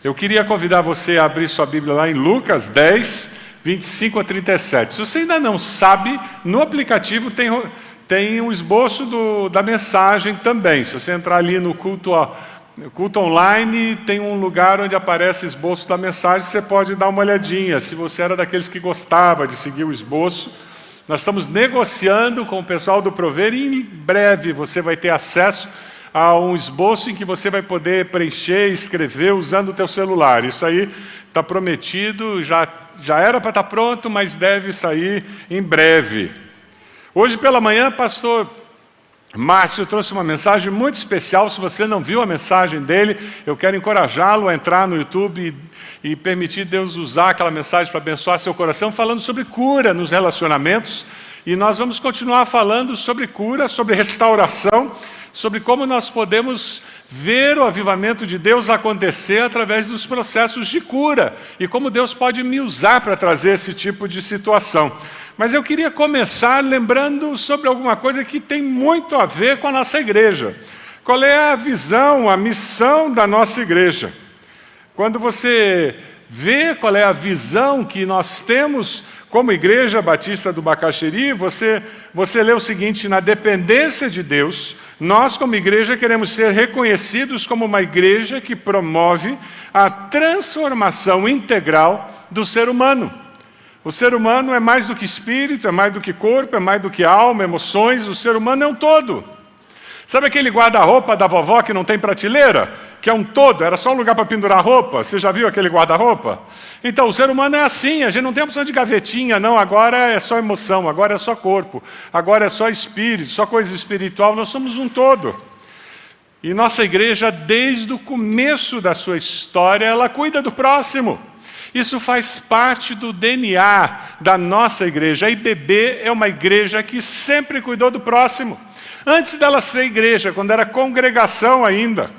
Eu queria convidar você a abrir sua Bíblia lá em Lucas 10, 25 a 37. Se você ainda não sabe, no aplicativo tem um esboço da mensagem também. Se você entrar ali no culto online, tem um lugar onde aparece esboço da mensagem, você pode dar uma olhadinha. Se você era daqueles que gostava de seguir o esboço, nós estamos negociando com o pessoal do Prover e em breve você vai ter acesso a um esboço em que você vai poder preencher e escrever usando o teu celular. Isso aí está prometido, já era para estar pronto, mas deve sair em breve. Hoje pela manhã, pastor Márcio trouxe uma mensagem muito especial. Se você não viu a mensagem dele, eu quero encorajá-lo a entrar no YouTube e permitir Deus usar aquela mensagem para abençoar seu coração, falando sobre cura nos relacionamentos. E nós vamos continuar falando sobre cura, sobre restauração, sobre como nós podemos ver o avivamento de Deus acontecer através dos processos de cura e como Deus pode me usar para trazer esse tipo de situação. Mas eu queria começar lembrando sobre alguma coisa que tem muito a ver com a nossa igreja. Qual é a visão, a missão da nossa igreja? Quando você vê qual é a visão que nós temos como Igreja Batista do Bacaxeri, você lê o seguinte: na dependência de Deus, nós como igreja queremos ser reconhecidos como uma igreja que promove a transformação integral do ser humano. O ser humano é mais do que espírito, é mais do que corpo, é mais do que alma, emoções. O ser humano é um todo. Sabe aquele guarda-roupa da vovó que não tem prateleira? Que é um todo, era só um lugar para pendurar roupa. Você já viu aquele guarda-roupa? Então, o ser humano é assim, a gente não tem opção de gavetinha, não. Agora é só emoção, agora é só corpo, agora é só espírito, só coisa espiritual. Nós somos um todo. E nossa igreja, desde o começo da sua história, ela cuida do próximo. Isso faz parte do DNA da nossa igreja. A IBB é uma igreja que sempre cuidou do próximo. Antes dela ser igreja, quando era congregação ainda,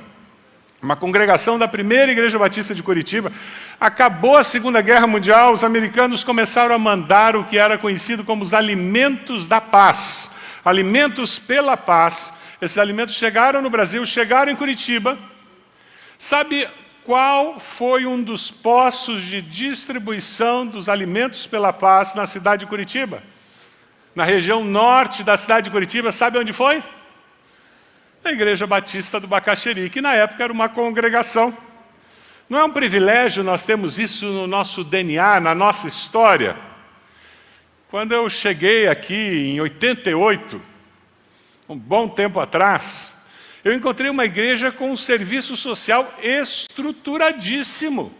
uma congregação da primeira Igreja Batista de Curitiba, acabou a Segunda Guerra Mundial, os americanos começaram a mandar o que era conhecido como os alimentos da paz. Alimentos pela paz. Esses alimentos chegaram no Brasil, chegaram em Curitiba. Sabe qual foi um dos postos de distribuição dos alimentos pela paz na cidade de Curitiba? Na região norte da cidade de Curitiba, sabe onde foi? Na Igreja Batista do Bacaxeri, que na época era uma congregação. Não é um privilégio nós temos isso no nosso DNA, na nossa história? Quando eu cheguei aqui em 88, um bom tempo atrás, eu encontrei uma igreja com um serviço social estruturadíssimo,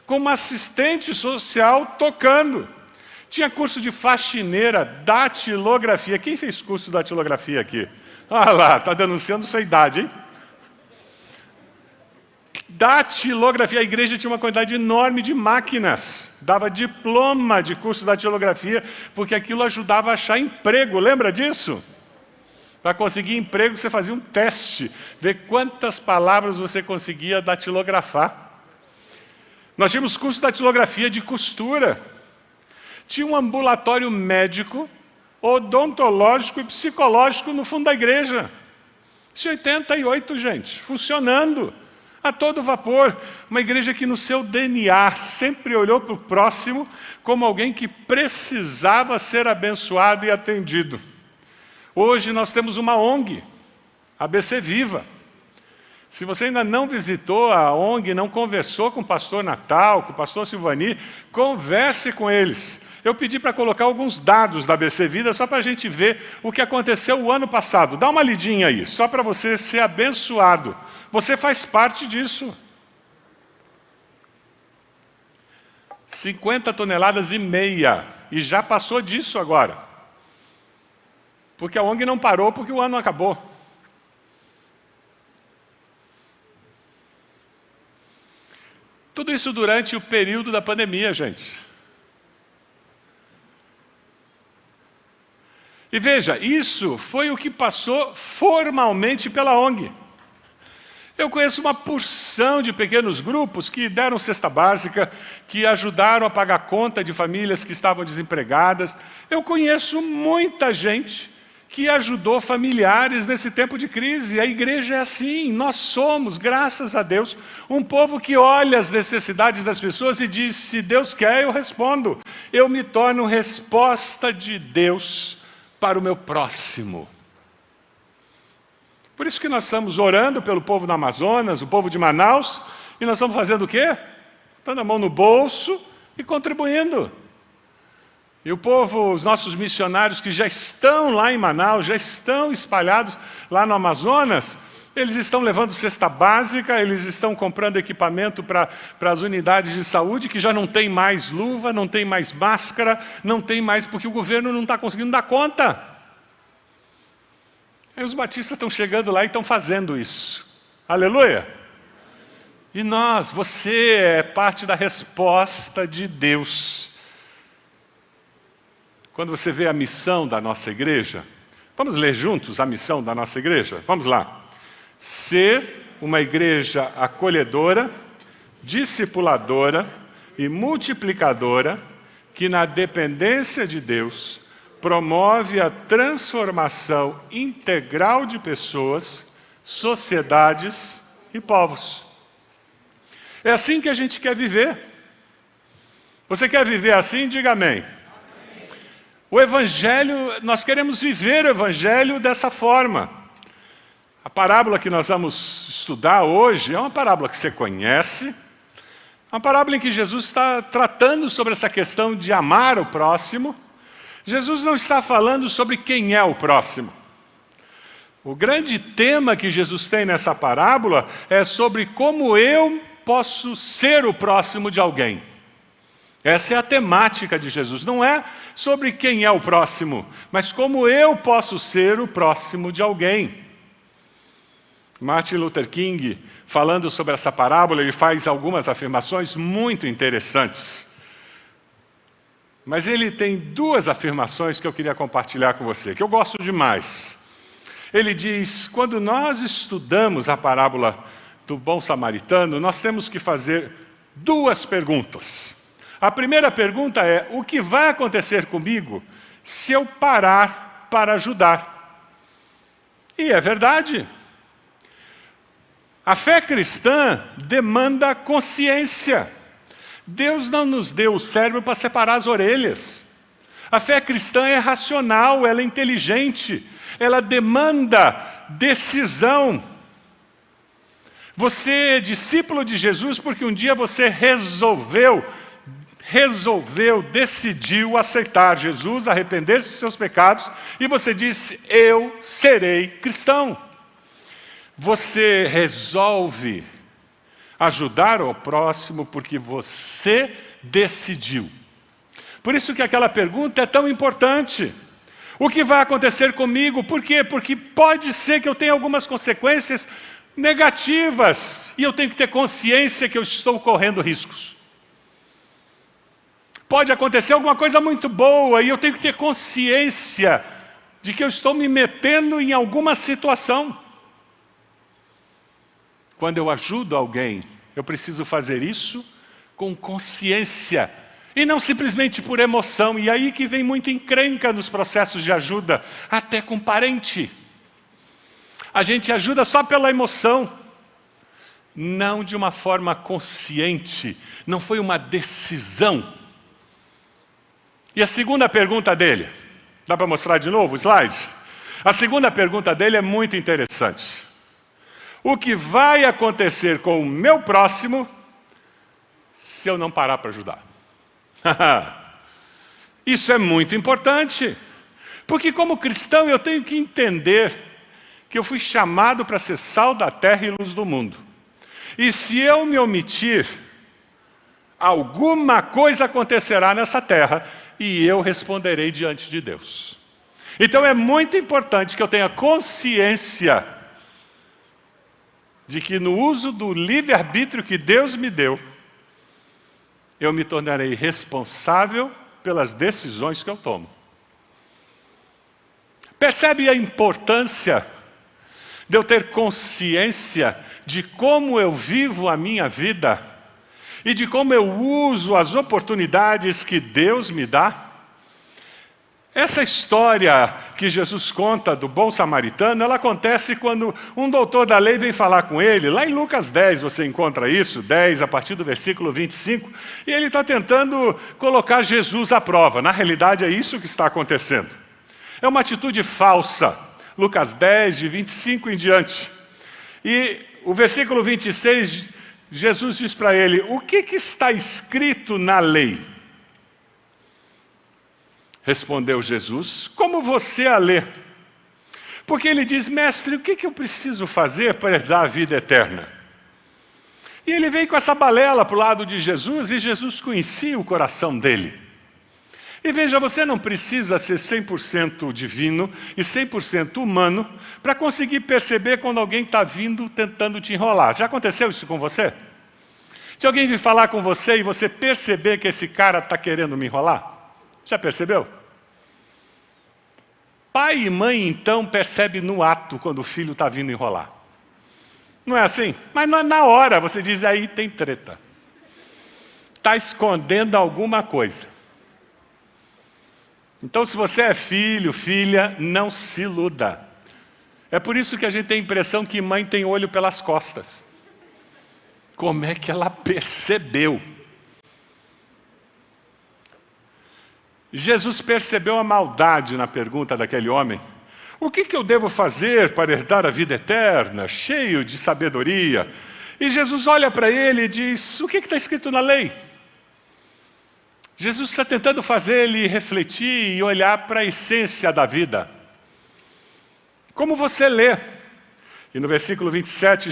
com uma assistente social tocando. Tinha curso de faxineira, datilografia. Quem fez curso de datilografia aqui? Ah lá, está denunciando sua idade, hein? Datilografia. A igreja tinha uma quantidade enorme de máquinas. Dava diploma de curso de datilografia, porque aquilo ajudava a achar emprego. Lembra disso? Para conseguir emprego, você fazia um teste, ver quantas palavras você conseguia datilografar. Nós tínhamos curso de datilografia de costura. Tinha um ambulatório médico, odontológico e psicológico no fundo da igreja. Isso em 88, gente, funcionando a todo vapor. Uma igreja que no seu DNA sempre olhou para o próximo como alguém que precisava ser abençoado e atendido. Hoje nós temos uma ONG, a ABC Viva. Se você ainda não visitou a ONG, não conversou com o pastor Natal, com o pastor Silvani, converse com eles. Eu pedi para colocar alguns dados da ABC Vida, só para a gente ver o que aconteceu o ano passado. Dá uma lidinha aí, só para você ser abençoado. Você faz parte disso. 50,5 toneladas, e já passou disso agora. Porque a ONG não parou, porque o ano acabou. Tudo isso durante o período da pandemia, gente. E veja, isso foi o que passou formalmente pela ONG. Eu conheço uma porção de pequenos grupos que deram cesta básica, que ajudaram a pagar conta de famílias que estavam desempregadas. Eu conheço muita gente que ajudou familiares nesse tempo de crise. A igreja é assim, nós somos, graças a Deus, um povo que olha as necessidades das pessoas e diz, se Deus quer, eu respondo. Eu me torno resposta de Deus para o meu próximo. Por isso que nós estamos orando pelo povo do Amazonas, o povo de Manaus, e nós estamos fazendo o quê? Dando a mão no bolso e contribuindo. E o povo, os nossos missionários que já estão lá em Manaus, já estão espalhados lá no Amazonas, eles estão levando cesta básica, eles estão comprando equipamento para as unidades de saúde, que já não tem mais luva, não tem mais máscara, não tem mais, porque o governo não está conseguindo dar conta. Aí os batistas estão chegando lá e estão fazendo isso. Aleluia! E nós, você é parte da resposta de Deus. Quando você vê a missão da nossa igreja, vamos ler juntos a missão da nossa igreja? Vamos lá. Ser uma igreja acolhedora, discipuladora e multiplicadora, que na dependência de Deus, promove a transformação integral de pessoas, sociedades e povos. É assim que a gente quer viver. Você quer viver assim? Diga amém. O Evangelho, nós queremos viver o Evangelho dessa forma. A parábola que nós vamos estudar hoje é uma parábola que você conhece, uma parábola em que Jesus está tratando sobre essa questão de amar o próximo. Jesus não está falando sobre quem é o próximo. O grande tema que Jesus tem nessa parábola é sobre como eu posso ser o próximo de alguém. Essa é a temática de Jesus. Não é sobre quem é o próximo, mas como eu posso ser o próximo de alguém. Martin Luther King, falando sobre essa parábola, ele faz algumas afirmações muito interessantes. Mas ele tem duas afirmações que eu queria compartilhar com você, que eu gosto demais. Ele diz, quando nós estudamos a parábola do bom samaritano, nós temos que fazer duas perguntas. A primeira pergunta é, o que vai acontecer comigo se eu parar para ajudar? E é verdade. A fé cristã demanda consciência. Deus não nos deu o cérebro para separar as orelhas. A fé cristã é racional, ela é inteligente, ela demanda decisão. Você é discípulo de Jesus porque um dia você decidiu aceitar Jesus, arrepender-se dos seus pecados, e você disse, eu serei cristão. Você resolve ajudar o próximo porque você decidiu. Por isso que aquela pergunta é tão importante. O que vai acontecer comigo? Por quê? Porque pode ser que eu tenha algumas consequências negativas, e eu tenho que ter consciência que eu estou correndo riscos. Pode acontecer alguma coisa muito boa, e eu tenho que ter consciência de que eu estou me metendo em alguma situação. Quando eu ajudo alguém, eu preciso fazer isso com consciência, e não simplesmente por emoção. E aí que vem muita encrenca nos processos de ajuda, até com parente. A gente ajuda só pela emoção, não de uma forma consciente, não foi uma decisão. E a segunda pergunta dele, dá para mostrar de novo o slide? A segunda pergunta dele é muito interessante. O que vai acontecer com o meu próximo se eu não parar para ajudar? Isso é muito importante, porque como cristão eu tenho que entender que eu fui chamado para ser sal da terra e luz do mundo. E se eu me omitir, alguma coisa acontecerá nessa terra e eu responderei diante de Deus. Então é muito importante que eu tenha consciência de que no uso do livre-arbítrio que Deus me deu, eu me tornarei responsável pelas decisões que eu tomo. Percebe a importância de eu ter consciência de como eu vivo a minha vida e de como eu uso as oportunidades que Deus me dá? Essa história que Jesus conta do bom samaritano, ela acontece quando um doutor da lei vem falar com ele. Lá em Lucas 10 você encontra isso, 10 a partir do versículo 25, e ele está tentando colocar Jesus à prova. Na realidade é isso que está acontecendo. É uma atitude falsa. Lucas 10, de 25 em diante. E o versículo 26, Jesus diz para ele: o que está escrito na lei? Respondeu Jesus: como você a lê? Porque ele diz: mestre, o que eu preciso fazer para herdar a vida eterna? E ele vem com essa balela para o lado de Jesus, e Jesus conhecia o coração dele. E veja, você não precisa ser 100% divino e 100% humano para conseguir perceber quando alguém está vindo tentando te enrolar. Já aconteceu isso com você? Se alguém vir falar com você e você perceber que esse cara está querendo me enrolar? Já percebeu? Pai e mãe, então, percebem no ato quando o filho está vindo enrolar. Não é assim? Mas na hora você diz: aí tem treta. Está escondendo alguma coisa. Então, se você é filho, filha, não se iluda. É por isso que a gente tem a impressão que mãe tem olho pelas costas. Como é que ela percebeu? Jesus percebeu a maldade na pergunta daquele homem. O que eu devo fazer para herdar a vida eterna, cheio de sabedoria? E Jesus olha para ele e diz: o que está escrito na lei? Jesus está tentando fazer ele refletir e olhar para a essência da vida. Como você lê? E no versículo 27,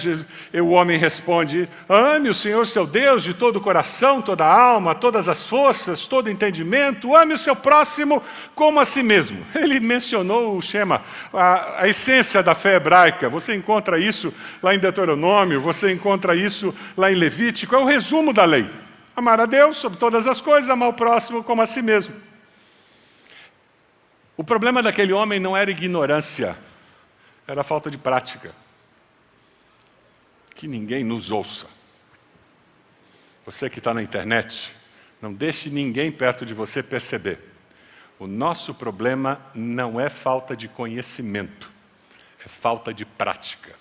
o homem responde: ame o Senhor seu Deus de todo o coração, toda a alma, todas as forças, todo o entendimento, ame o seu próximo como a si mesmo. Ele mencionou o Shema, a essência da fé hebraica. Você encontra isso lá em Deuteronômio, você encontra isso lá em Levítico, é o resumo da lei. Amar a Deus sobre todas as coisas, amar o próximo como a si mesmo. O problema daquele homem não era ignorância, era falta de prática. Que ninguém nos ouça. Você que está na internet, não deixe ninguém perto de você perceber. O nosso problema não é falta de conhecimento, é falta de prática.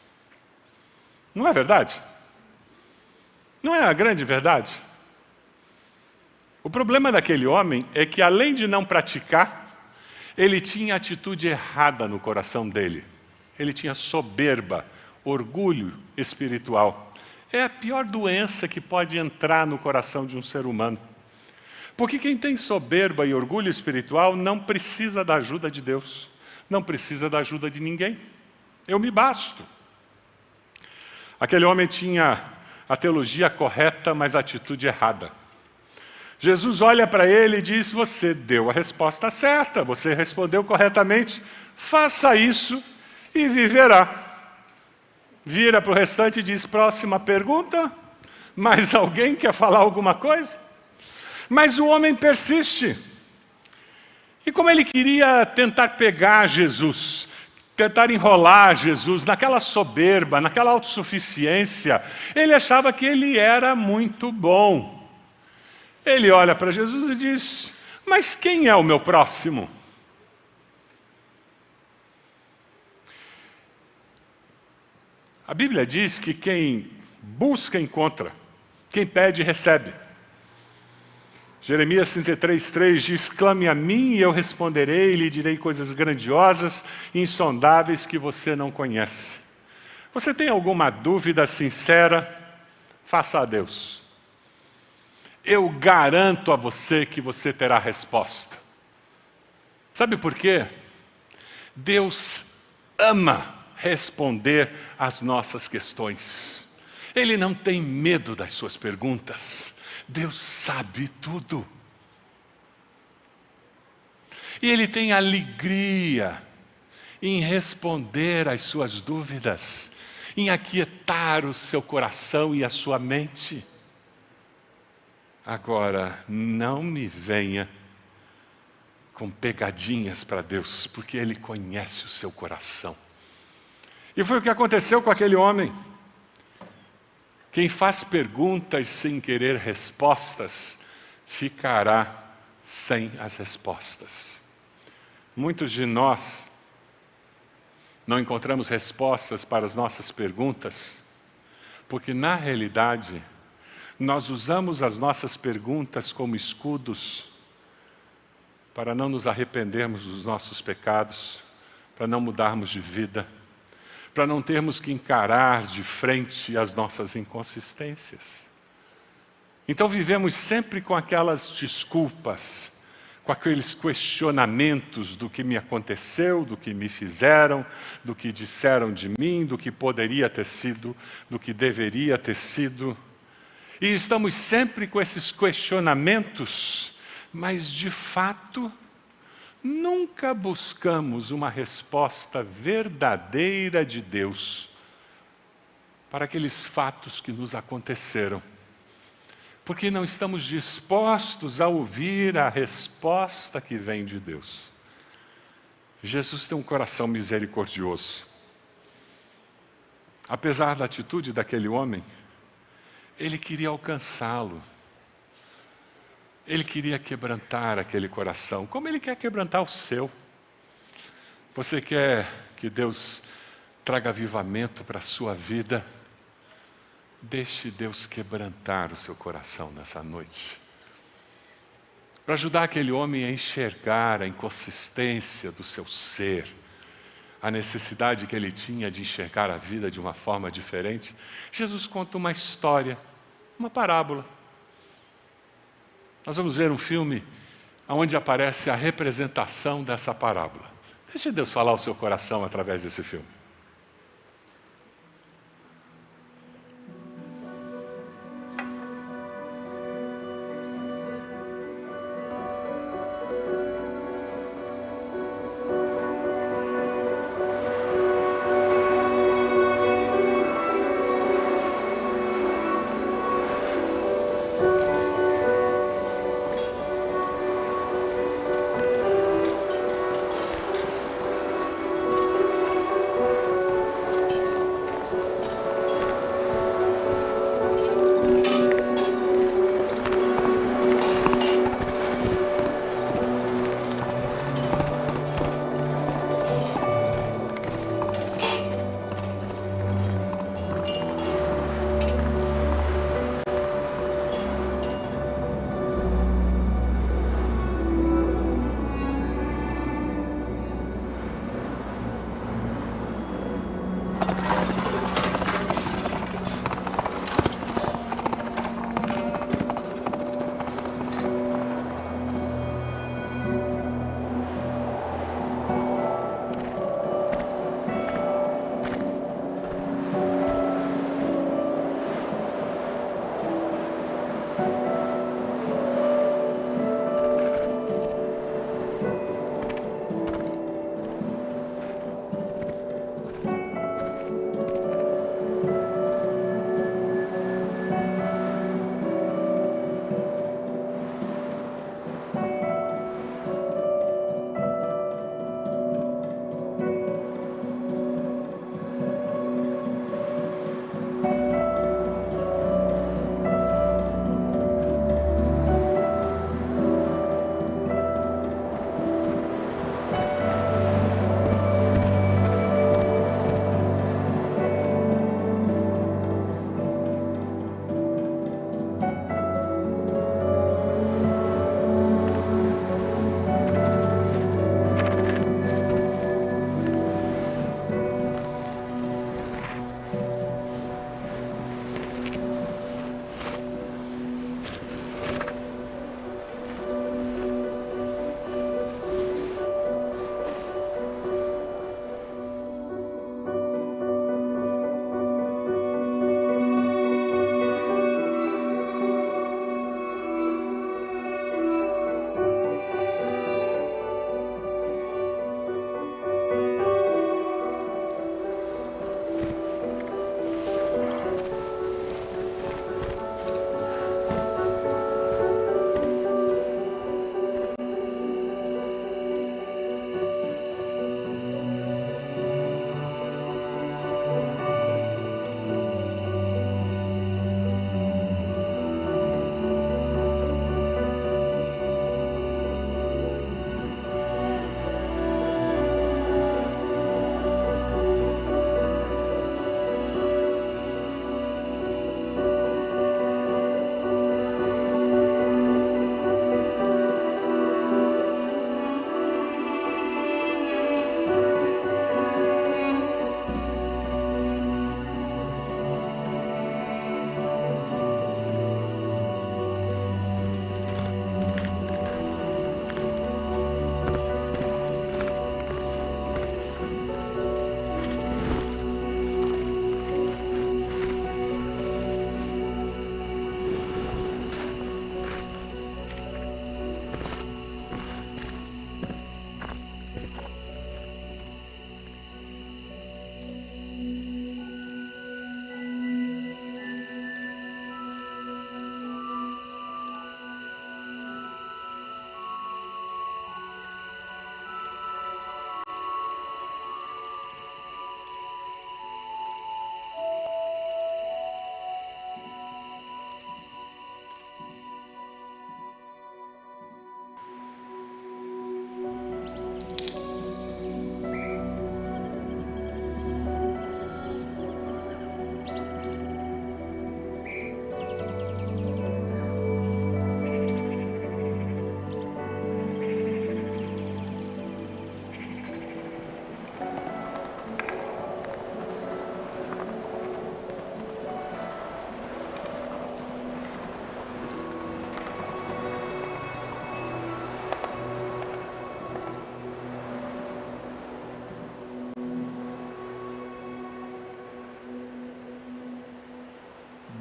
Não é verdade? Não é a grande verdade? O problema daquele homem é que, além de não praticar, ele tinha atitude errada no coração dele. Ele tinha soberba, orgulho espiritual. É a pior doença que pode entrar no coração de um ser humano. Porque quem tem soberba e orgulho espiritual não precisa da ajuda de Deus, não precisa da ajuda de ninguém. Eu me basto. Aquele homem tinha a teologia correta, mas a atitude errada. Jesus olha para ele e diz: você deu a resposta certa, você respondeu corretamente, faça isso e viverá. Vira para o restante e diz: próxima pergunta. Mais alguém quer falar alguma coisa? Mas o homem persiste. E como ele queria tentar pegar Jesus, tentar enrolar Jesus naquela soberba, naquela autossuficiência, ele achava que ele era muito bom. Ele olha para Jesus e diz: mas quem é o meu próximo? A Bíblia diz que quem busca, encontra. Quem pede, recebe. Jeremias 33:3 diz: clame a mim e eu responderei, e lhe direi coisas grandiosas e insondáveis que você não conhece. Você tem alguma dúvida sincera? Faça a Deus. Eu garanto a você que você terá resposta. Sabe por quê? Deus ama responder às nossas questões. Ele não tem medo das suas perguntas. Deus sabe tudo. E Ele tem alegria em responder às suas dúvidas, em aquietar o seu coração e a sua mente. Agora, não me venha com pegadinhas para Deus, porque Ele conhece o seu coração. E foi o que aconteceu com aquele homem. Quem faz perguntas sem querer respostas, ficará sem as respostas. Muitos de nós não encontramos respostas para as nossas perguntas, porque na realidade nós usamos as nossas perguntas como escudos para não nos arrependermos dos nossos pecados, para não mudarmos de vida, para não termos que encarar de frente as nossas inconsistências. Então vivemos sempre com aquelas desculpas, com aqueles questionamentos do que me aconteceu, do que me fizeram, do que disseram de mim, do que poderia ter sido, do que deveria ter sido. E estamos sempre com esses questionamentos, mas de fato nunca buscamos uma resposta verdadeira de Deus para aqueles fatos que nos aconteceram. Porque não estamos dispostos a ouvir a resposta que vem de Deus. Jesus tem um coração misericordioso. Apesar da atitude daquele homem, ele queria alcançá-lo. Ele queria quebrantar aquele coração, como ele quer quebrantar o seu. Você quer que Deus traga avivamento para a sua vida? Deixe Deus quebrantar o seu coração nessa noite. Para ajudar aquele homem a enxergar a inconsistência do seu ser, a necessidade que ele tinha de enxergar a vida de uma forma diferente, Jesus conta uma história, uma parábola. Nós vamos ver um filme onde aparece a representação dessa parábola. Deixe Deus falar ao seu coração através desse filme.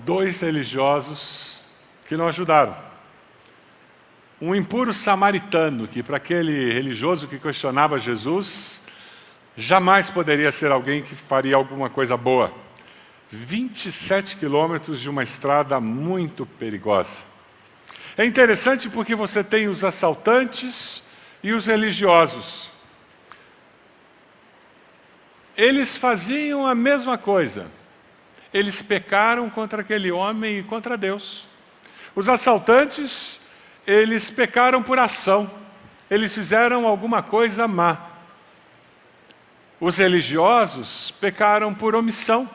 2 religiosos que não ajudaram. Um impuro samaritano, que para aquele religioso que questionava Jesus, jamais poderia ser alguém que faria alguma coisa boa. 27 quilômetros de uma estrada muito perigosa. É interessante porque você tem os assaltantes e os religiosos. Eles faziam a mesma coisa. Eles pecaram contra aquele homem e contra Deus. Os assaltantes, eles pecaram por ação. Eles fizeram alguma coisa má. Os religiosos pecaram por omissão.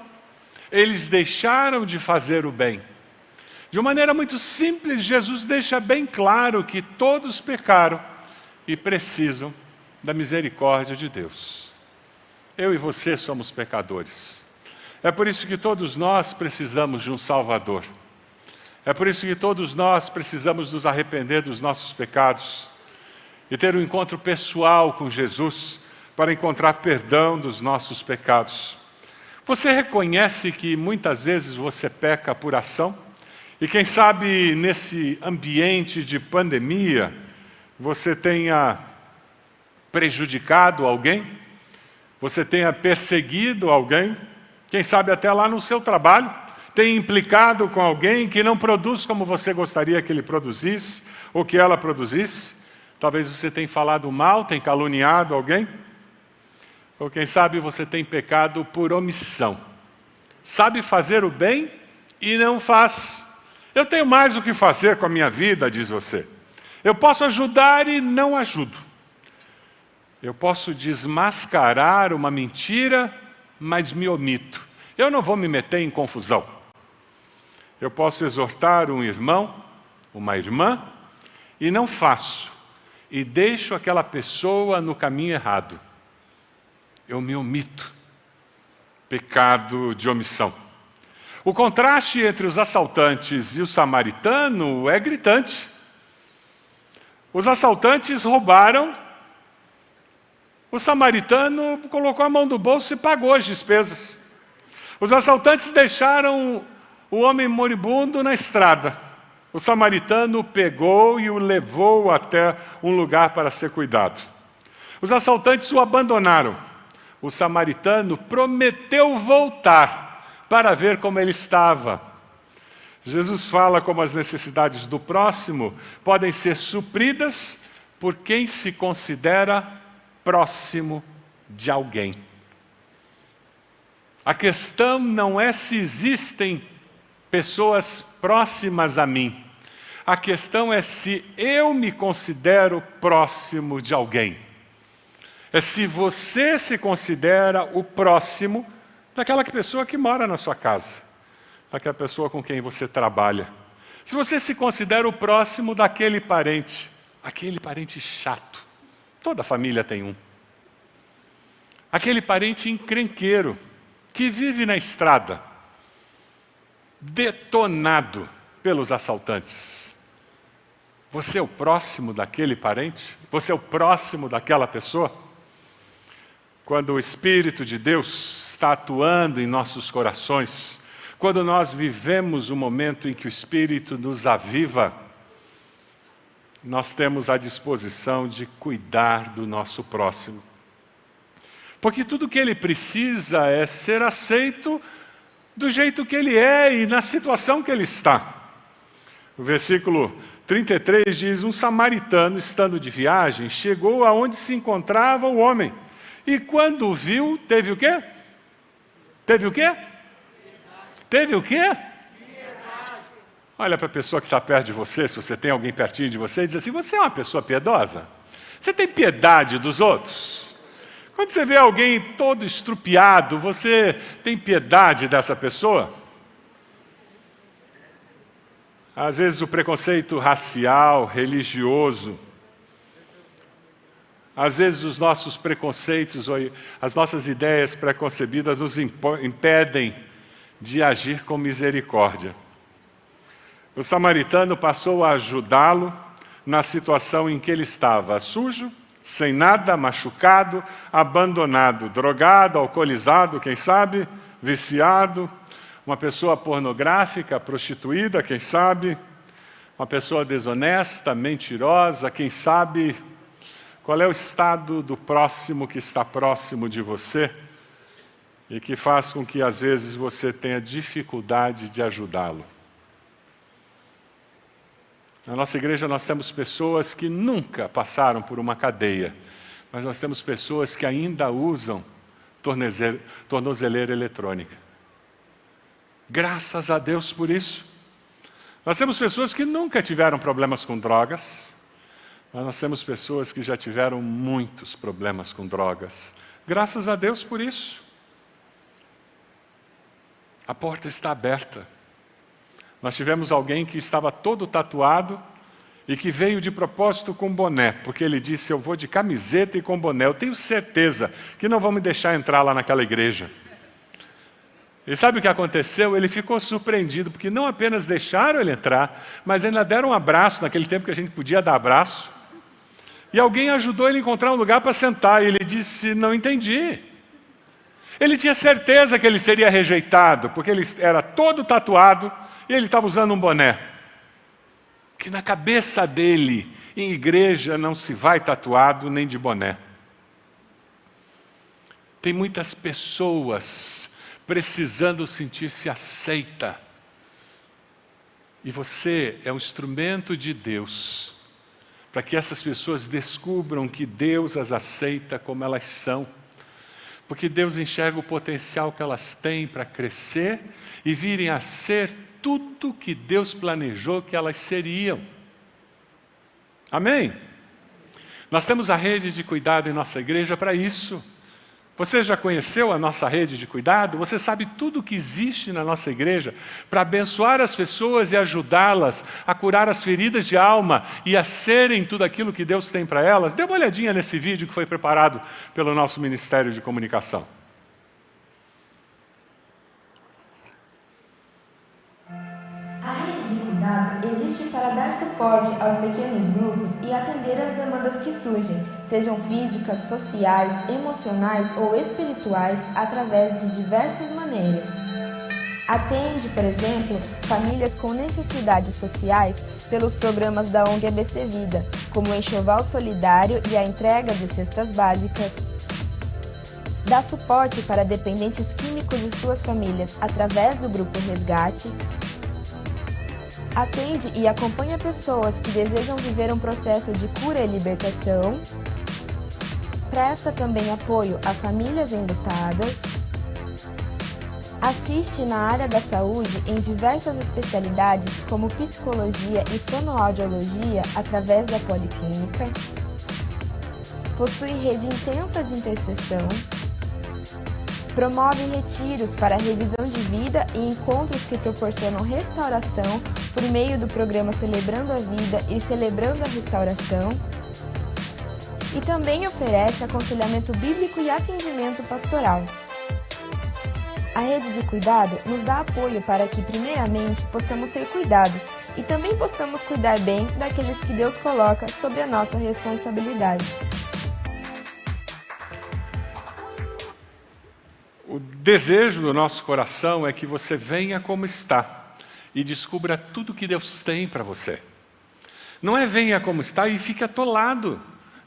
Eles deixaram de fazer o bem. De uma maneira muito simples, Jesus deixa bem claro que todos pecaram e precisam da misericórdia de Deus. Eu e você somos pecadores. É por isso que todos nós precisamos de um Salvador. É por isso que todos nós precisamos nos arrepender dos nossos pecados e ter um encontro pessoal com Jesus para encontrar perdão dos nossos pecados. Você reconhece que muitas vezes você peca por ação? E quem sabe nesse ambiente de pandemia você tenha prejudicado alguém? Você tenha perseguido alguém? Quem sabe até lá no seu trabalho tenha implicado com alguém que não produz como você gostaria que ele produzisse ou que ela produzisse? Talvez você tenha falado mal, tenha caluniado alguém? Ou quem sabe você tem pecado por omissão. Sabe fazer o bem e não faz. Eu tenho mais o que fazer com a minha vida, diz você. Eu posso ajudar e não ajudo. Eu posso desmascarar uma mentira, mas me omito. Eu não vou me meter em confusão. Eu posso exortar um irmão, uma irmã, e não faço. E deixo aquela pessoa no caminho errado. Eu me omito. Pecado de omissão. O contraste entre os assaltantes e o samaritano é gritante. Os assaltantes roubaram, o samaritano colocou a mão no bolso e pagou as despesas. Os assaltantes deixaram o homem moribundo na estrada. O samaritano pegou e o levou até um lugar para ser cuidado. Os assaltantes o abandonaram. O samaritano prometeu voltar para ver como ele estava. Jesus fala como as necessidades do próximo podem ser supridas por quem se considera próximo de alguém. A questão não é se existem pessoas próximas a mim. A questão é se eu me considero próximo de alguém. É se você se considera o próximo daquela pessoa que mora na sua casa, daquela pessoa com quem você trabalha. Se você se considera o próximo daquele parente, aquele parente chato. Toda família tem um. Aquele parente encrenqueiro, que vive na estrada, detonado pelos assaltantes. Você é o próximo daquele parente? Você é o próximo daquela pessoa? Quando o Espírito de Deus está atuando em nossos corações, quando nós vivemos o momento em que o Espírito nos aviva, nós temos a disposição de cuidar do nosso próximo. Porque tudo que ele precisa é ser aceito do jeito que ele é e na situação que ele está. O versículo 33 diz: um samaritano, estando de viagem, chegou aonde se encontrava o homem. E quando o viu, teve o quê? Teve o quê? Teve o quê? Olha para a pessoa que está perto de você, se você tem alguém pertinho de você, e diz assim: você é uma pessoa piedosa? Você tem piedade dos outros? Quando você vê alguém todo estrupiado, você tem piedade dessa pessoa? Às vezes o preconceito racial, religioso, às vezes os nossos preconceitos, as nossas ideias preconcebidas nos impedem de agir com misericórdia. O samaritano passou a ajudá-lo na situação em que ele estava, sujo, sem nada, machucado, abandonado, drogado, alcoolizado, quem sabe, viciado. Uma pessoa pornográfica, prostituída, quem sabe? Uma pessoa desonesta, mentirosa, quem sabe? Qual é o estado do próximo que está próximo de você e que faz com que às vezes você tenha dificuldade de ajudá-lo? Na nossa igreja nós temos pessoas que nunca passaram por uma cadeia, mas nós temos pessoas que ainda usam tornozeleira eletrônica. Graças a Deus por isso. Nós temos pessoas que nunca tiveram problemas com drogas, mas nós temos pessoas que já tiveram muitos problemas com drogas. Graças a Deus por isso. A porta está aberta. Nós tivemos alguém que estava todo tatuado e que veio de propósito com boné, porque ele disse, eu vou de camiseta e com boné, eu tenho certeza que não vão me deixar entrar lá naquela igreja. E sabe o que aconteceu? Ele ficou surpreendido, porque não apenas deixaram ele entrar, mas ainda deram um abraço, naquele tempo que a gente podia dar abraço, e alguém ajudou ele a encontrar um lugar para sentar, e ele disse, não entendi. Ele tinha certeza que ele seria rejeitado, porque ele era todo tatuado, e ele estava usando um boné. Que na cabeça dele, em igreja, não se vai tatuado nem de boné. Tem muitas pessoas precisando sentir-se aceita. E você é um instrumento de Deus, para que essas pessoas descubram que Deus as aceita como elas são. Porque Deus enxerga o potencial que elas têm para crescer e virem a ser tudo que Deus planejou que elas seriam. Amém? Nós temos a rede de cuidado em nossa igreja para isso. Você já conheceu a nossa rede de cuidado? Você sabe tudo o que existe na nossa igreja para abençoar as pessoas e ajudá-las a curar as feridas de alma e a serem tudo aquilo que Deus tem para elas? Dê uma olhadinha nesse vídeo que foi preparado pelo nosso Ministério de Comunicação. A rede de cuidado existe para dar suporte aos pequenos grupos e atender às demandas que surgem, sejam físicas, sociais, emocionais ou espirituais, através de diversas maneiras. Atende, por exemplo, famílias com necessidades sociais pelos programas da ONG ABC Vida, como o Enxoval Solidário e a entrega de cestas básicas. Dá suporte para dependentes químicos e suas famílias através do Grupo Resgate. Atende e acompanha pessoas que desejam viver um processo de cura e libertação. Presta também apoio a famílias enlutadas. Assiste na área da saúde em diversas especialidades, como psicologia e fonoaudiologia, através da policlínica. Possui rede intensa de intercessão. Promove retiros para revisão de vida e encontros que proporcionam restauração por meio do programa Celebrando a Vida e Celebrando a Restauração. E também oferece aconselhamento bíblico e atendimento pastoral. A rede de cuidado nos dá apoio para que, primeiramente, possamos ser cuidados e também possamos cuidar bem daqueles que Deus coloca sob a nossa responsabilidade. O desejo do nosso coração é que você venha como está e descubra tudo que Deus tem para você. Não é venha como está e fique atolado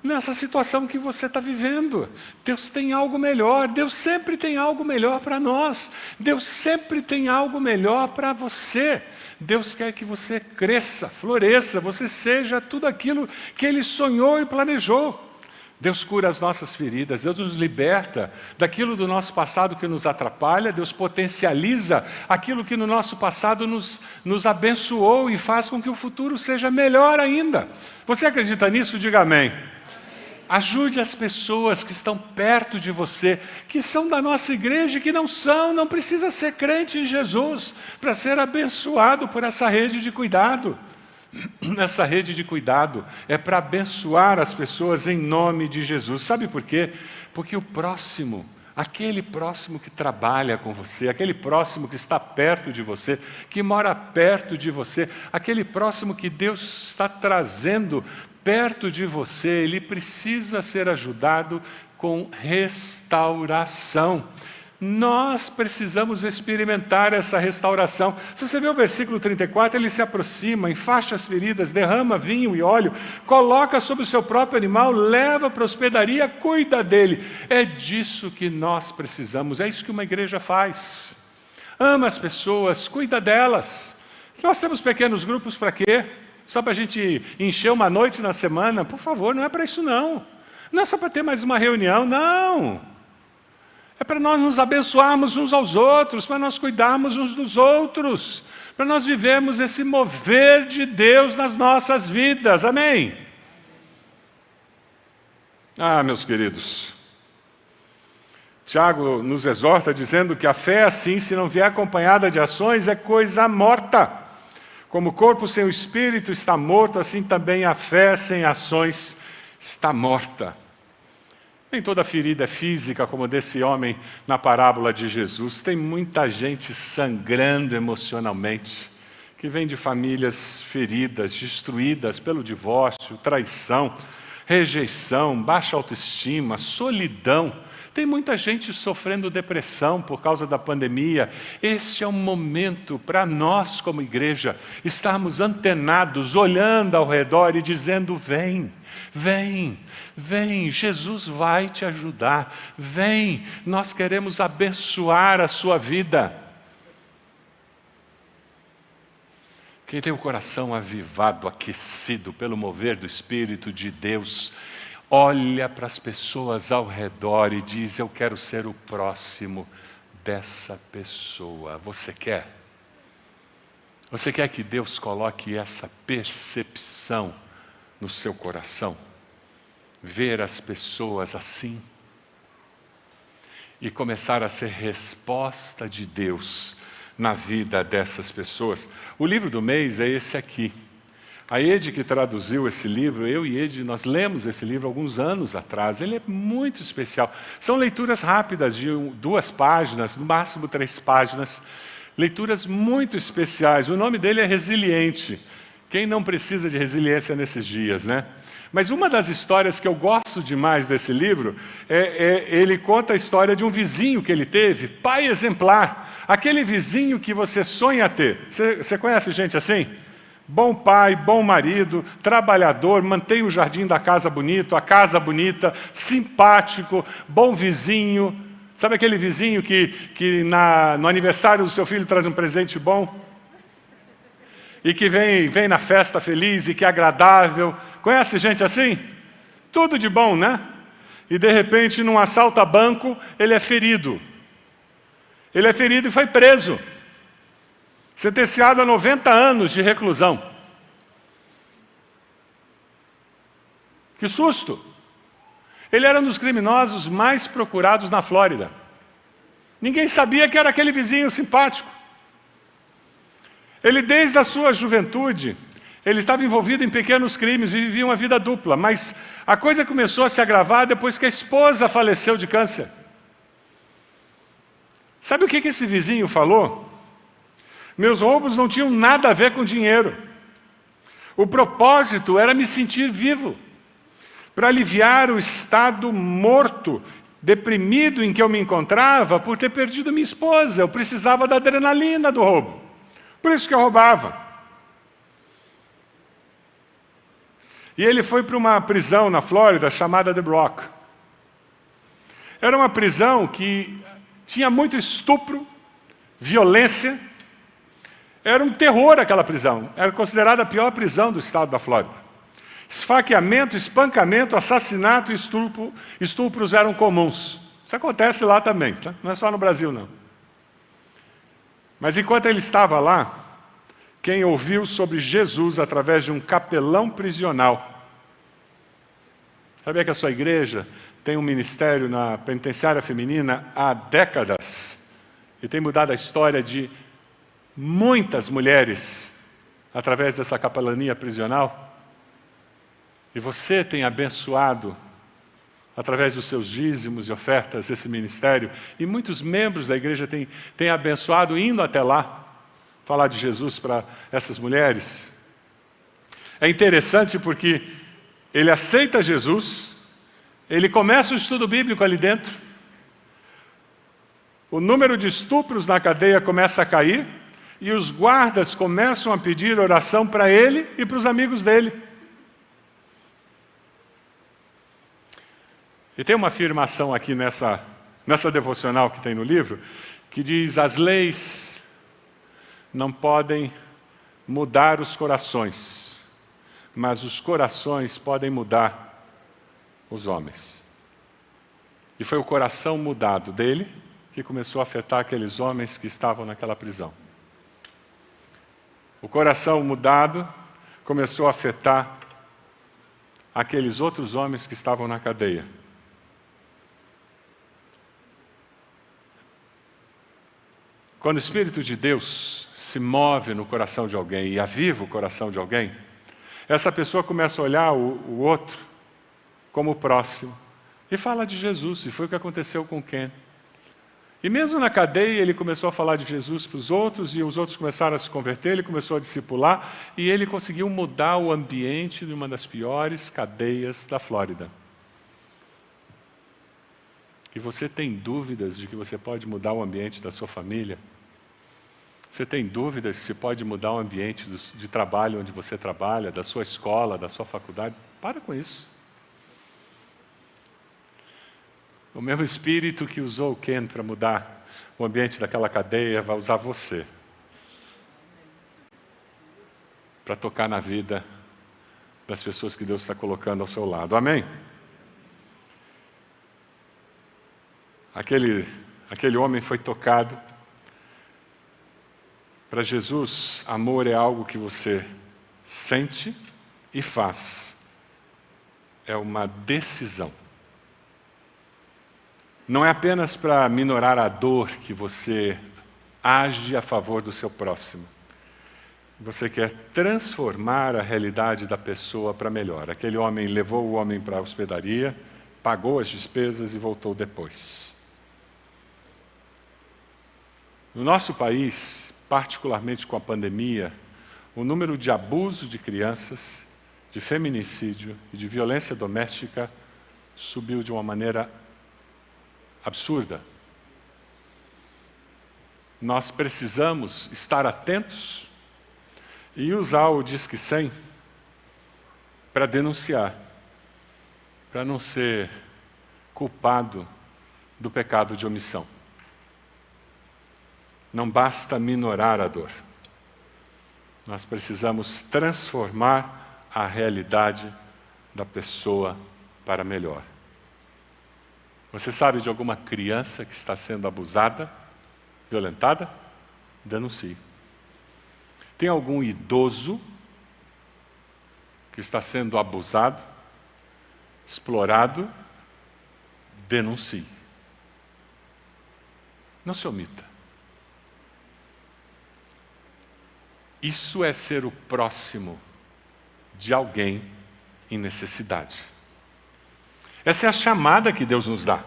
nessa situação que você está vivendo. Deus tem algo melhor, Deus sempre tem algo melhor para nós. Deus sempre tem algo melhor para você. Deus quer que você cresça, floresça, você seja tudo aquilo que Ele sonhou e planejou. Deus cura as nossas feridas, Deus nos liberta daquilo do nosso passado que nos atrapalha, Deus potencializa aquilo que no nosso passado nos abençoou e faz com que o futuro seja melhor ainda. Você acredita nisso? Diga amém. Ajude as pessoas que estão perto de você, que são da nossa igreja e que não precisa ser crente em Jesus para ser abençoado por essa rede de cuidado. Essa rede de cuidado é para abençoar as pessoas em nome de Jesus. Sabe por quê? Porque o próximo, aquele próximo que trabalha com você, aquele próximo que está perto de você, que mora perto de você, aquele próximo que Deus está trazendo perto de você, ele precisa ser ajudado com restauração. Nós precisamos experimentar essa restauração. Se você vê o versículo 34, ele se aproxima, enfaixa as feridas, derrama vinho e óleo, coloca sobre o seu próprio animal, leva para a hospedaria, cuida dele. É disso que nós precisamos, é isso que uma igreja faz. Ama as pessoas, cuida delas. Nós temos pequenos grupos para quê? Só para a gente encher uma noite na semana? Por favor, não é para isso não. Não é só para ter mais uma reunião, não. É para nós nos abençoarmos uns aos outros, para nós cuidarmos uns dos outros, para nós vivermos esse mover de Deus nas nossas vidas. Amém? Meus queridos, Tiago nos exorta dizendo que a fé assim, se não vier acompanhada de ações, é coisa morta. Como o corpo sem o espírito está morto, assim também a fé sem ações está morta. Nem toda ferida é física, como desse homem na parábola de Jesus. Tem muita gente sangrando emocionalmente, que vem de famílias feridas, destruídas pelo divórcio, traição, rejeição, baixa autoestima, solidão. Tem muita gente sofrendo depressão por causa da pandemia. Este é um momento para nós, como igreja, estarmos antenados, olhando ao redor e dizendo: vem, vem, vem, Jesus vai te ajudar. Vem, nós queremos abençoar a sua vida. Quem tem o coração avivado, aquecido pelo mover do Espírito de Deus, olha para as pessoas ao redor e diz: eu quero ser o próximo dessa pessoa. Você quer? Você quer que Deus coloque essa percepção no seu coração? Ver as pessoas assim? E começar a ser resposta de Deus na vida dessas pessoas. O livro do mês é esse aqui. A Ede que traduziu esse livro, eu e Ede, nós lemos esse livro alguns anos atrás. Ele é muito especial. São leituras rápidas, de 2 páginas, no máximo 3 páginas. Leituras muito especiais. O nome dele é Resiliente. Quem não precisa de resiliência nesses dias, né? Mas uma das histórias que eu gosto demais desse livro, ele conta a história de um vizinho que ele teve, pai exemplar. Aquele vizinho que você sonha ter. Você conhece gente assim? Bom pai, bom marido, trabalhador, mantém o jardim da casa bonito, a casa bonita, simpático, bom vizinho. Sabe aquele vizinho que no aniversário do seu filho traz um presente bom? E que vem na festa feliz e que é agradável. Conhece gente assim? Tudo de bom, né? E de repente, num assalto a banco, ele é ferido. Ele é ferido e foi preso. Sentenciado a 90 anos de reclusão. Que susto! Ele era um dos criminosos mais procurados na Flórida. Ninguém sabia que era aquele vizinho simpático. Ele, desde a sua juventude, ele estava envolvido em pequenos crimes e vivia uma vida dupla. Mas a coisa começou a se agravar depois que a esposa faleceu de câncer. Sabe o que esse vizinho falou? Meus roubos não tinham nada a ver com dinheiro. O propósito era me sentir vivo, para aliviar o estado morto, deprimido em que eu me encontrava por ter perdido minha esposa. Eu precisava da adrenalina do roubo. Por isso que eu roubava. E ele foi para uma prisão na Flórida chamada The Brock. Era uma prisão que tinha muito estupro, violência. Era um terror aquela prisão. Era considerada a pior prisão do estado da Flórida. Esfaqueamento, espancamento, assassinato e estupros eram comuns. Isso acontece lá também, tá? Não é só no Brasil, não. Mas enquanto ele estava lá, quem ouviu sobre Jesus através de um capelão prisional? Sabia que a sua igreja tem um ministério na penitenciária feminina há décadas e tem mudado a história de muitas mulheres através dessa capelania prisional? E você tem abençoado, através dos seus dízimos e ofertas, esse ministério, e muitos membros da igreja têm abençoado indo até lá, falar de Jesus para essas mulheres. É interessante porque ele aceita Jesus, ele começa o estudo bíblico ali dentro, o número de estupros na cadeia começa a cair e os guardas começam a pedir oração para ele e para os amigos dele. E tem uma afirmação aqui nessa devocional que tem no livro, que diz: as leis não podem mudar os corações, mas os corações podem mudar os homens. E foi o coração mudado dele que começou a afetar aqueles homens que estavam naquela prisão. O coração mudado começou a afetar aqueles outros homens que estavam na cadeia. Quando o Espírito de Deus se move no coração de alguém e aviva o coração de alguém, essa pessoa começa a olhar o outro como o próximo e fala de Jesus, e foi o que aconteceu com Ken. E mesmo na cadeia ele começou a falar de Jesus para os outros, e os outros começaram a se converter, ele começou a discipular, e ele conseguiu mudar o ambiente de uma das piores cadeias da Flórida. E você tem dúvidas de que você pode mudar o ambiente da sua família? Você tem dúvidas que você pode mudar o ambiente de trabalho onde você trabalha, da sua escola, da sua faculdade? Para com isso. O mesmo Espírito que usou o Ken para mudar o ambiente daquela cadeia vai usar você para tocar na vida das pessoas que Deus está colocando ao seu lado. Amém? Aquele homem foi tocado. Para Jesus, amor é algo que você sente e faz. É uma decisão. Não é apenas para minorar a dor que você age a favor do seu próximo. Você quer transformar a realidade da pessoa para melhor. Aquele homem levou o homem para a hospedaria, pagou as despesas e voltou depois. No nosso país, particularmente com a pandemia, o número de abuso de crianças, de feminicídio e de violência doméstica subiu de uma maneira absurda. Nós precisamos estar atentos e usar o Disque 100 para denunciar, para não ser culpado do pecado de omissão. Não basta minorar a dor. Nós precisamos transformar a realidade da pessoa para melhor. Você sabe de alguma criança que está sendo abusada, violentada? Denuncie. Tem algum idoso que está sendo abusado, explorado? Denuncie. Não se omita. Isso é ser o próximo de alguém em necessidade. Essa é a chamada que Deus nos dá.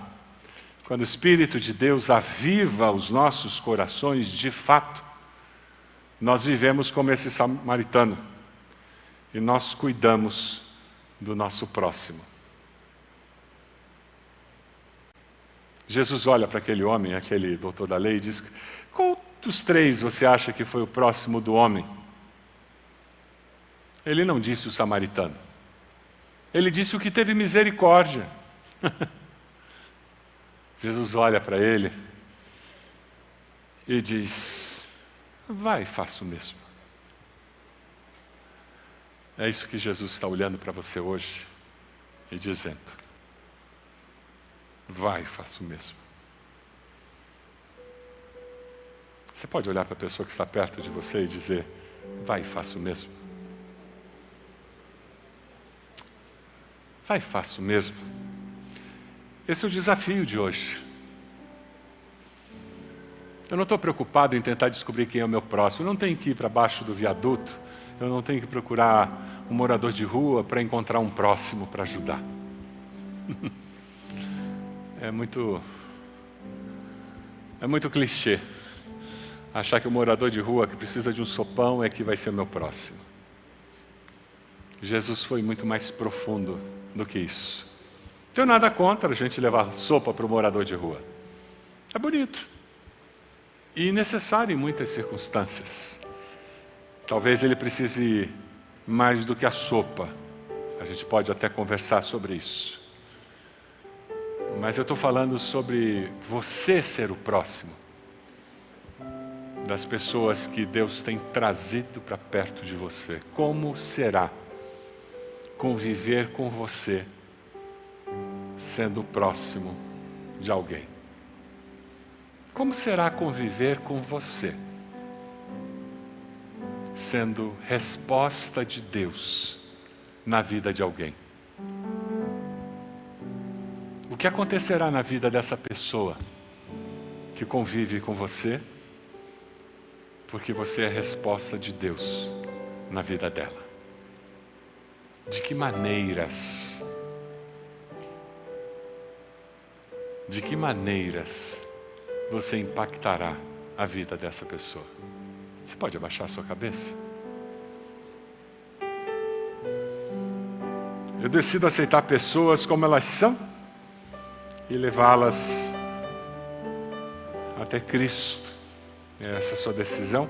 Quando o Espírito de Deus aviva os nossos corações, de fato, nós vivemos como esse samaritano. E nós cuidamos do nosso próximo. Jesus olha para aquele homem, aquele doutor da lei, e diz: qual dos três você acha que foi o próximo do homem? Ele não disse o samaritano. Ele disse o que teve misericórdia. Jesus olha para ele e diz: vai, faça o mesmo. É isso que Jesus está olhando para você hoje e dizendo: vai, faça o mesmo. Você pode olhar para a pessoa que está perto de você e dizer: vai, faça o mesmo. Vai, faça o mesmo. Esse é o desafio de hoje. Eu não estou preocupado em tentar descobrir quem é o meu próximo. Eu não tenho que ir para baixo do viaduto. Eu não tenho que procurar um morador de rua para encontrar um próximo para ajudar. É muito clichê achar que o morador de rua que precisa de um sopão é que vai ser o meu próximo. Jesus foi muito mais profundo do que isso. Não tenho nada contra a gente levar sopa para o morador de rua. É bonito. e necessário em muitas circunstâncias. Talvez ele precise mais do que a sopa. A gente pode até conversar sobre isso. Mas eu estou falando sobre você ser o próximo das pessoas que Deus tem trazido para perto de você. Como será conviver com você sendo próximo de alguém? Como será conviver com você sendo resposta de Deus na vida de alguém? O que acontecerá na vida dessa pessoa que convive com você, porque você é a resposta de Deus na vida dela? De que maneiras você impactará a vida dessa pessoa? Você pode abaixar a sua cabeça? Eu decido aceitar pessoas como elas são e levá-las até Cristo. Essa é a sua decisão.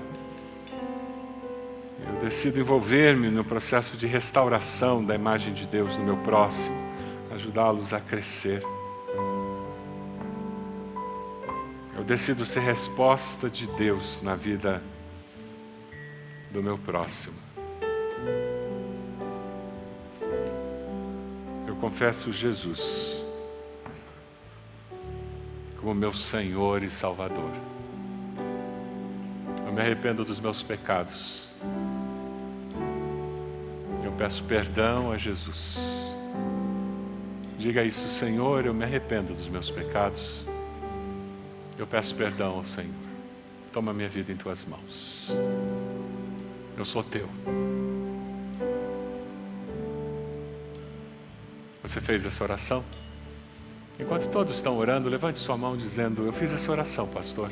Eu decido envolver-me no processo de restauração da imagem de Deus no meu próximo, ajudá-los a crescer. Eu decido ser resposta de Deus na vida do meu próximo. Eu confesso Jesus como meu Senhor e Salvador. Eu me arrependo dos meus pecados. Eu peço perdão a Jesus. Diga isso: Senhor, eu me arrependo dos meus pecados. Eu peço perdão ao Senhor. Toma minha vida em tuas mãos. Eu sou teu. Você fez essa oração? Enquanto todos estão orando, levante sua mão dizendo: eu fiz essa oração, pastor.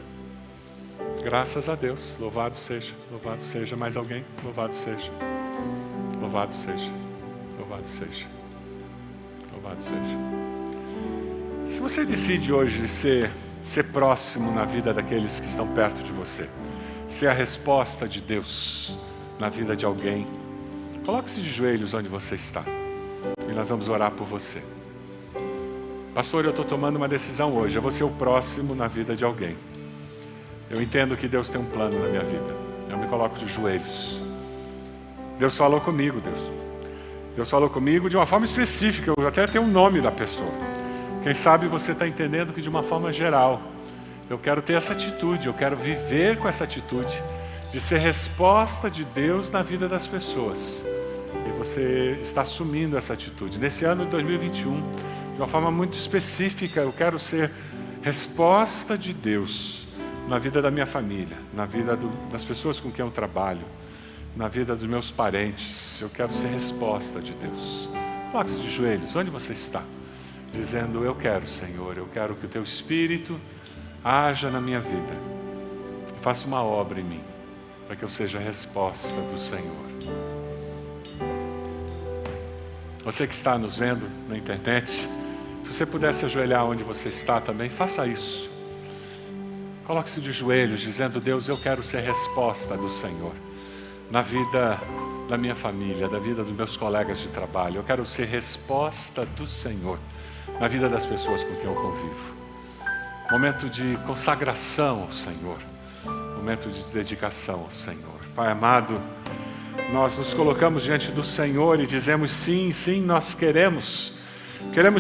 Graças a Deus. Louvado seja. Louvado seja. Mais alguém? Louvado seja. Louvado seja. Louvado seja. Louvado seja. Se você decide hoje ser próximo na vida daqueles que estão perto de você, ser a resposta de Deus na vida de alguém, coloque-se de joelhos onde você está e nós vamos orar por você. Pastor, eu estou tomando uma decisão hoje. Eu vou ser o próximo na vida de alguém. Eu entendo que Deus tem um plano na minha vida. Eu me coloco de joelhos. Deus falou comigo, Deus falou comigo de uma forma específica. Eu até tenho o nome da pessoa. Quem sabe você está entendendo que de uma forma geral, eu quero ter essa atitude, eu quero viver com essa atitude de ser resposta de Deus na vida das pessoas. E você está assumindo essa atitude. Nesse ano de 2021, de uma forma muito específica, eu quero ser resposta de Deus na vida da minha família, na vida das pessoas com quem eu trabalho, na vida dos meus parentes. Eu quero ser resposta de Deus. Coloque-se de joelhos, onde você está? Dizendo: eu quero, Senhor, eu quero que o Teu Espírito haja na minha vida. Faça uma obra em mim, para que eu seja a resposta do Senhor. Você que está nos vendo na internet, se você pudesse ajoelhar onde você está também, faça isso. Coloque-se de joelhos, dizendo: Deus, eu quero ser resposta do Senhor na vida da minha família, da vida dos meus colegas de trabalho. Eu quero ser resposta do Senhor na vida das pessoas com quem eu convivo. Momento de consagração ao Senhor, momento de dedicação ao Senhor. Pai amado, nós nos colocamos diante do Senhor e dizemos: sim, sim, nós queremos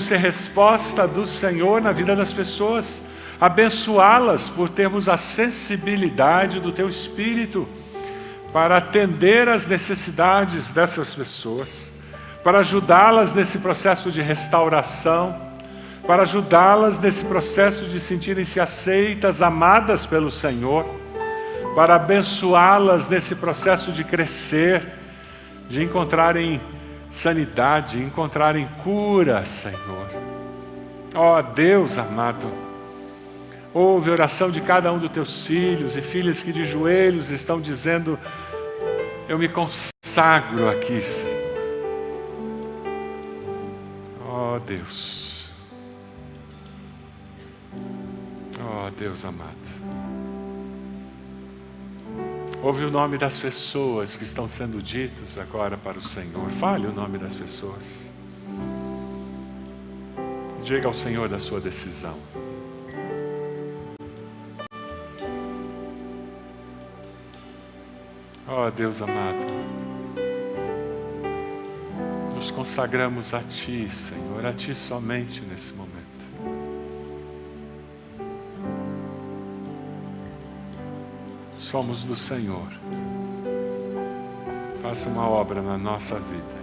ser resposta do Senhor na vida das pessoas, abençoá-las por termos a sensibilidade do Teu Espírito para atender às necessidades dessas pessoas, para ajudá-las nesse processo de restauração, para ajudá-las nesse processo de sentirem-se aceitas, amadas pelo Senhor, para abençoá-las nesse processo de crescer, de encontrarem sanidade, encontrarem cura, Senhor. Ó Deus amado, ouve a oração de cada um dos Teus filhos e filhas que de joelhos estão dizendo: eu me consagro aqui, Senhor. Ó Deus, ó Deus amado. Ouve o nome das pessoas que estão sendo ditos agora para o Senhor. Fale o nome das pessoas. Diga ao Senhor da sua decisão. Oh, Deus amado, nos consagramos a Ti, Senhor, a Ti somente nesse momento. Somos do Senhor. Faça uma obra na nossa vida.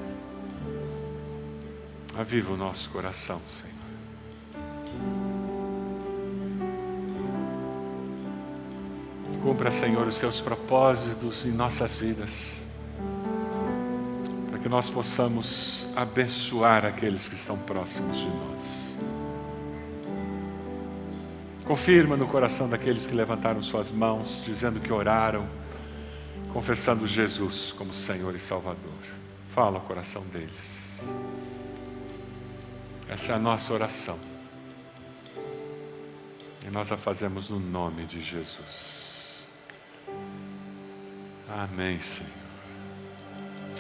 Aviva o nosso coração, Senhor. Cumpra, Senhor, os Teus propósitos em nossas vidas, para que nós possamos abençoar aqueles que estão próximos de nós. Confirma no coração daqueles que levantaram suas mãos, dizendo que oraram, confessando Jesus como Senhor e Salvador. Fala ao coração deles. Essa é a nossa oração. E nós a fazemos no nome de Jesus. Amém, Senhor.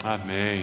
Amém.